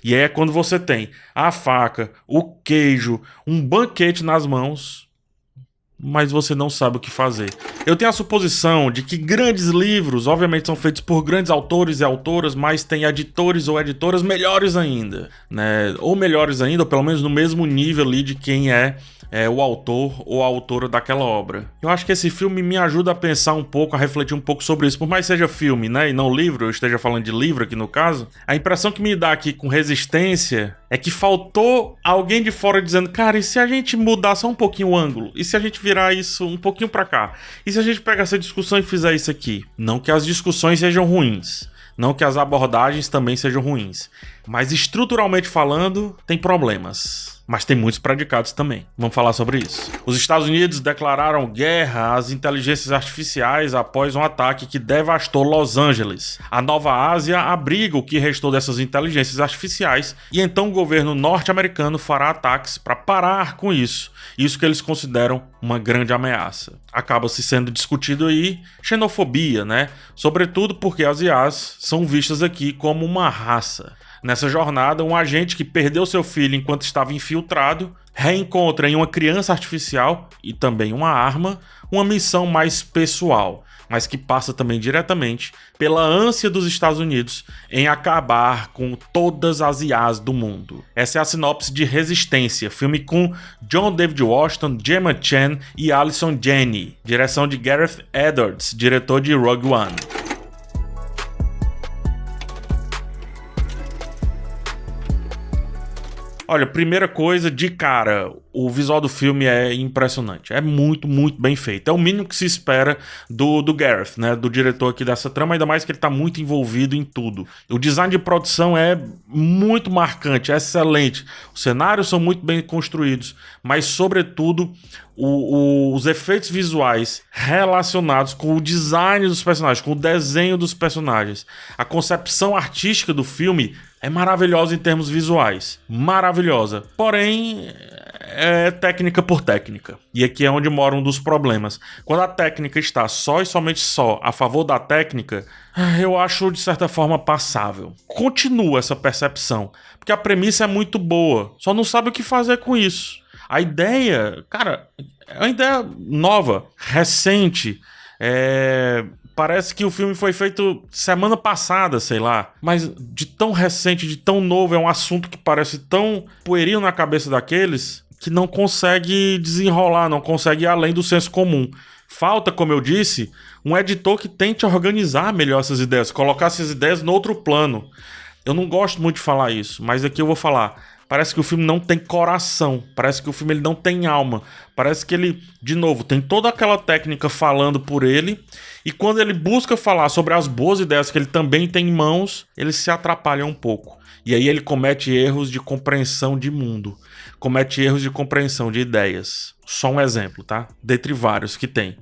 E aí é quando você tem a faca, o queijo, um banquete nas mãos, mas você não sabe o que fazer. Eu tenho a suposição de que grandes livros, obviamente, são feitos por grandes autores e autoras, mas tem editores ou editoras melhores ainda, né? Ou melhores ainda, ou pelo menos no mesmo nível ali de quem é o autor ou a autora daquela obra. Eu acho que esse filme me ajuda a pensar um pouco, a refletir um pouco sobre isso. Por mais que seja filme, né, e não livro, eu esteja falando de livro aqui no caso, a impressão que me dá aqui com Resistência é que faltou alguém de fora dizendo, cara, e se a gente mudar só um pouquinho o ângulo? E se a gente virar isso um pouquinho pra cá? E se a gente pegar essa discussão e fizer isso aqui? Não que as discussões sejam ruins, não que as abordagens também sejam ruins, mas estruturalmente falando, tem problemas. Mas tem muitos predicados também. Vamos falar sobre isso. Os Estados Unidos declararam guerra às inteligências artificiais após um ataque que devastou Los Angeles. A Nova Ásia abriga o que restou dessas inteligências artificiais e então o governo norte-americano fará ataques para parar com isso. Isso que eles consideram uma grande ameaça. Acaba se sendo discutido aí xenofobia, né? Sobretudo porque as IAs são vistas aqui como uma raça. Nessa jornada, um agente que perdeu seu filho enquanto estava infiltrado reencontra em uma criança artificial e também uma arma uma missão mais pessoal, mas que passa também diretamente pela ânsia dos Estados Unidos em acabar com todas as IAs do mundo. Essa é a sinopse de Resistência, filme com John David Washington, Gemma Chan e Allison Janney, direção de Gareth Edwards, diretor de Rogue One. Olha, primeira coisa, de cara, o visual do filme é impressionante. É muito, muito bem feito. É o mínimo que se espera do Gareth, né? Do diretor aqui dessa trama, ainda mais que ele tá muito envolvido em tudo. O design de produção é muito marcante, é excelente. Os cenários são muito bem construídos, mas, sobretudo, os efeitos visuais relacionados com o design dos personagens, com o desenho dos personagens. A concepção artística do filme é maravilhosa em termos visuais. Maravilhosa. Porém, é técnica por técnica. E aqui é onde mora um dos problemas. Quando a técnica está só e somente só a favor da técnica, eu acho de certa forma passável. Continua essa percepção, porque a premissa é muito boa. Só não sabe o que fazer com isso. A ideia, cara, é uma ideia nova, recente. Parece que o filme foi feito semana passada, sei lá. Mas de tão recente, de tão novo, é um assunto que parece tão pueril na cabeça daqueles que não consegue desenrolar, não consegue ir além do senso comum. Falta, como eu disse, um editor que tente organizar melhor essas ideias, colocar essas ideias no outro plano. Eu não gosto muito de falar isso, mas aqui eu vou falar. Parece que o filme não tem coração, parece que o filme ele não tem alma, parece que ele, de novo, tem toda aquela técnica falando por ele, e quando ele busca falar sobre as boas ideias que ele também tem em mãos, ele se atrapalha um pouco. E aí ele comete erros de compreensão de mundo, comete erros de compreensão de ideias. Só um exemplo, tá? Dentre vários que tem.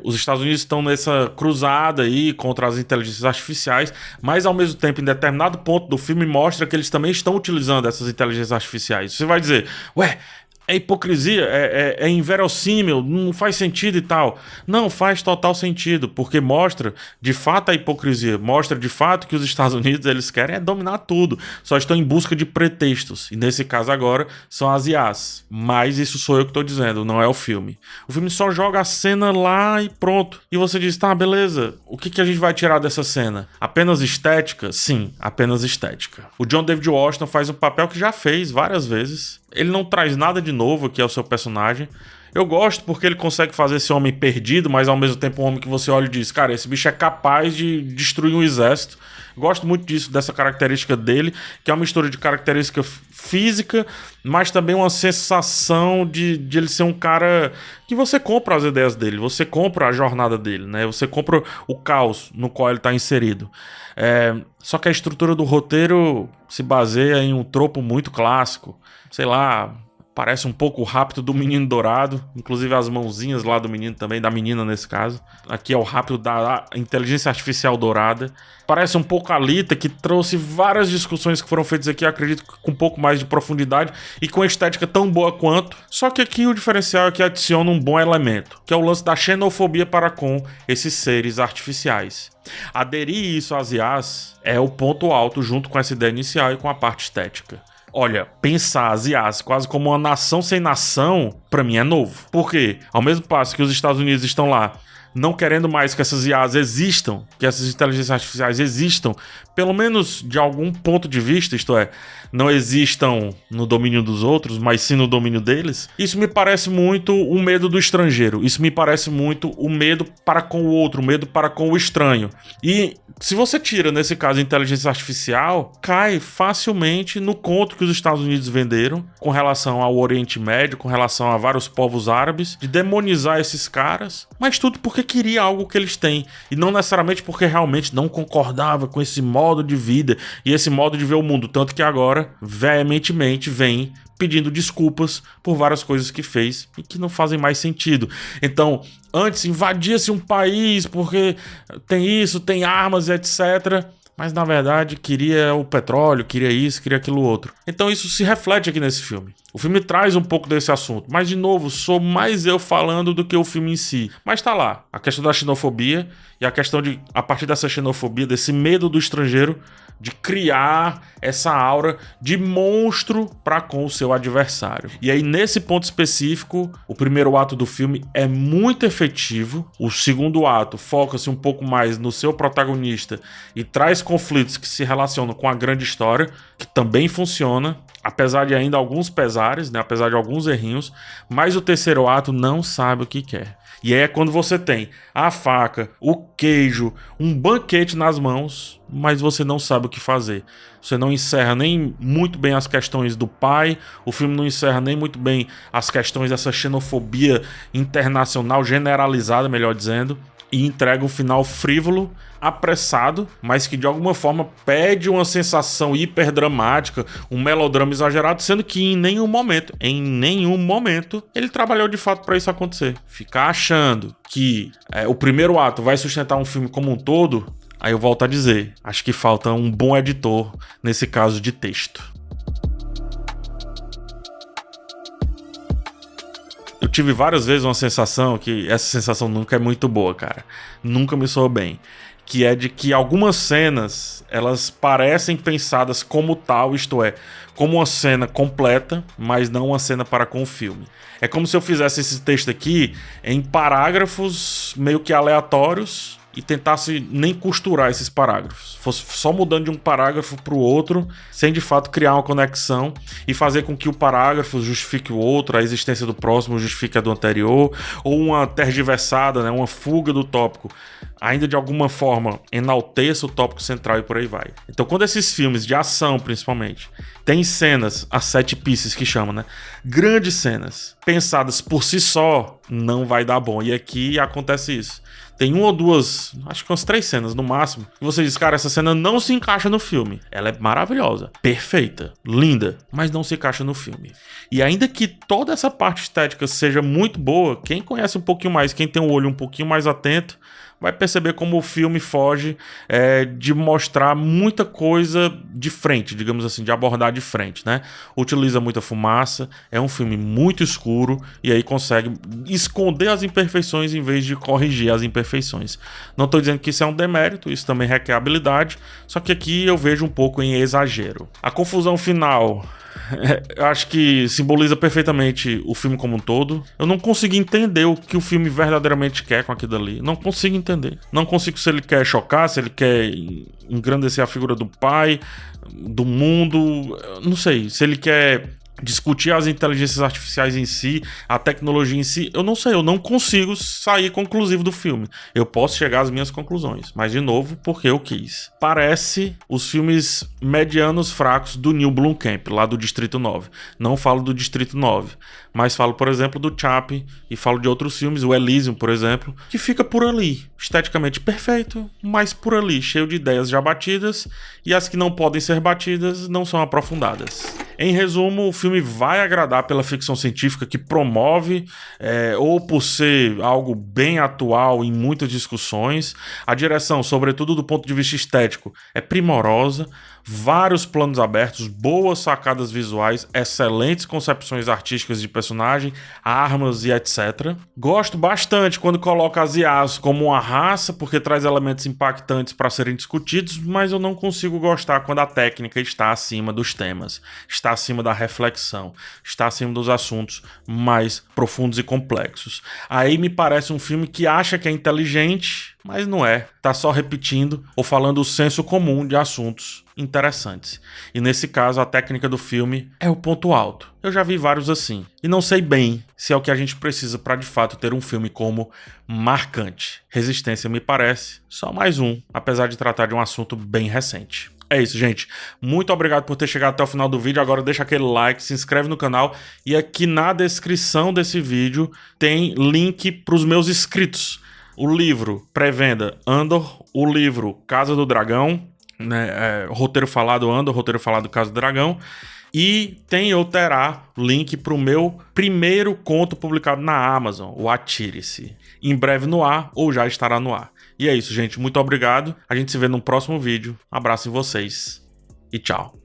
Os Estados Unidos estão nessa cruzada aí contra as inteligências artificiais, mas ao mesmo tempo, em determinado ponto do filme, mostra que eles também estão utilizando essas inteligências artificiais. Você vai dizer, ué, é hipocrisia, é inverossímil, não faz sentido e tal. Não, faz total sentido, porque mostra de fato a hipocrisia, mostra de fato que os Estados Unidos eles querem dominar tudo, só estão em busca de pretextos, e nesse caso agora são as IAs. Mas isso sou eu que estou dizendo, não é o filme. O filme só joga a cena lá e pronto. E você diz, tá, beleza, o que a gente vai tirar dessa cena? Apenas estética? Sim, apenas estética. O John David Washington faz um papel que já fez várias vezes. Ele não traz nada de novo aqui ao seu personagem. Eu gosto porque ele consegue fazer esse homem perdido, mas ao mesmo tempo um homem que você olha e diz, cara, esse bicho é capaz de destruir um exército. Gosto muito disso, dessa característica dele, que é uma mistura de característica física, mas também uma sensação de ele ser um cara que você compra as ideias dele, você compra a jornada dele, né? Você compra o caos no qual ele está inserido. Só que a estrutura do roteiro se baseia em um tropo muito clássico. Sei lá, Parece um pouco o rapto do menino dourado, inclusive as mãozinhas lá do menino também, da menina nesse caso. Aqui é o rapto da inteligência artificial dourada. Parece um pouco a Alita, que trouxe várias discussões que foram feitas aqui, acredito que com um pouco mais de profundidade e com estética tão boa quanto. Só que aqui o diferencial é que adiciona um bom elemento, que é o lance da xenofobia para com esses seres artificiais. Aderir isso às IAs é o ponto alto junto com essa ideia inicial e com a parte estética. Olha, pensar as IAs quase como uma nação sem nação, pra mim é novo. Por quê? Ao mesmo passo que os Estados Unidos estão lá não querendo mais que essas IAs existam, que essas inteligências artificiais existam, pelo menos de algum ponto de vista, isto é, não existam no domínio dos outros, mas sim no domínio deles. Isso me parece muito o medo do estrangeiro. Isso me parece muito o medo para com o outro, o medo para com o estranho. E se você tira, nesse caso, a inteligência artificial, cai facilmente no conto que os Estados Unidos venderam com relação ao Oriente Médio, com relação a vários povos árabes, de demonizar esses caras, mas tudo porque queria algo que eles têm, e não necessariamente porque realmente não concordava com esse modo de vida e esse modo de ver o mundo, tanto que agora, veementemente, vem pedindo desculpas por várias coisas que fez e que não fazem mais sentido. Então, antes invadia-se um país porque tem isso, tem armas, etc., mas na verdade queria o petróleo, queria isso, queria aquilo outro. Então isso se reflete aqui nesse filme. O filme traz um pouco desse assunto, mas de novo, sou mais eu falando do que o filme em si. Mas tá lá, a questão da xenofobia e a questão de, a partir dessa xenofobia, desse medo do estrangeiro, de criar essa aura de monstro para com o seu adversário. E aí, nesse ponto específico, o primeiro ato do filme é muito efetivo. O segundo ato foca-se um pouco mais no seu protagonista e traz conflitos que se relacionam com a grande história, que também funciona, apesar de ainda alguns pesares, né? Apesar de alguns errinhos, mas o terceiro ato não sabe o que quer. E é quando você tem a faca, o queijo, um banquete nas mãos, mas você não sabe o que fazer. Você não encerra nem muito bem as questões do pai, o filme não encerra nem muito bem as questões dessa xenofobia internacional generalizada, melhor dizendo, e entrega um final frívolo, apressado, mas que de alguma forma pede uma sensação hiperdramática, um melodrama exagerado, sendo que em nenhum momento, ele trabalhou de fato para isso acontecer. Ficar achando que o primeiro ato vai sustentar um filme como um todo, aí eu volto a dizer, acho que falta um bom editor nesse caso de texto. Eu tive várias vezes uma sensação, que essa sensação nunca é muito boa, cara. Nunca me soou bem. Que é de que algumas cenas, elas parecem pensadas como tal, isto é, como uma cena completa, mas não uma cena para com o filme. É como se eu fizesse esse texto aqui em parágrafos meio que aleatórios e tentasse nem costurar esses parágrafos. Fosse só mudando de um parágrafo para o outro, sem de fato criar uma conexão e fazer com que o parágrafo justifique o outro, a existência do próximo justifique a do anterior, ou uma tergiversada, né, uma fuga do tópico, ainda de alguma forma enalteça o tópico central e por aí vai. Então, quando esses filmes de ação, principalmente, tem cenas, as set pieces que chamam, né? Grandes cenas, pensadas por si só, não vai dar bom. E aqui acontece isso. Tem uma ou duas, acho que umas 3 cenas no máximo, que você diz, cara, essa cena não se encaixa no filme. Ela é maravilhosa, perfeita, linda, mas não se encaixa no filme. E ainda que toda essa parte estética seja muito boa, quem conhece um pouquinho mais, quem tem um olho um pouquinho mais atento, vai perceber como o filme foge de mostrar muita coisa de frente, digamos assim, de abordar de frente, né? Utiliza muita fumaça, é um filme muito escuro e aí consegue esconder as imperfeições em vez de corrigir as imperfeições. Não estou dizendo que isso é um demérito, isso também requer habilidade, só que aqui eu vejo um pouco em exagero. A confusão final... eu acho que simboliza perfeitamente o filme como um todo. Eu não consigo entender o que o filme verdadeiramente quer com aquilo ali. Não consigo entender. Não consigo se ele quer chocar, se ele quer engrandecer a figura do pai, do mundo. Não sei. Se ele quer discutir as inteligências artificiais em si, a tecnologia em si, eu não sei, eu não consigo sair conclusivo do filme. Eu posso chegar às minhas conclusões, mas de novo, porque eu quis. Parece os filmes medianos fracos do Neil Blomkamp, lá do Distrito 9. Não falo do Distrito 9, mas falo, por exemplo, do Chappie e falo de outros filmes, o Elysium, por exemplo, que fica por ali, esteticamente perfeito, mas por ali, cheio de ideias já batidas, e as que não podem ser batidas não são aprofundadas. Em resumo, o filme vai agradar pela ficção científica que promove, ou por ser algo bem atual em muitas discussões. A direção, sobretudo do ponto de vista estético, é primorosa. Vários planos abertos, boas sacadas visuais, excelentes concepções artísticas de personagem, armas e etc. Gosto bastante quando coloca as IAs como uma raça, porque traz elementos impactantes para serem discutidos, mas eu não consigo gostar quando a técnica está acima dos temas, está acima da reflexão, está acima dos assuntos mais profundos e complexos. Aí me parece um filme que acha que é inteligente, mas não é. Tá só repetindo ou falando o senso comum de assuntos interessantes. E nesse caso, a técnica do filme é o ponto alto. Eu já vi vários assim. E não sei bem se é o que a gente precisa para de fato ter um filme como marcante. Resistência me parece só mais um, apesar de tratar de um assunto bem recente. É isso, gente. Muito obrigado por ter chegado até o final do vídeo. Agora deixa aquele like, se inscreve no canal e aqui na descrição desse vídeo tem link para os meus inscritos. O livro pré-venda Andor, o livro Casa do Dragão, né, roteiro falado Andor, roteiro falado Casa do Dragão, e tem ou terá link para o meu primeiro conto publicado na Amazon, o Atire-se. Em breve no ar ou já estará no ar. E é isso, gente. Muito obrigado. A gente se vê no próximo vídeo. Abraço em vocês e tchau.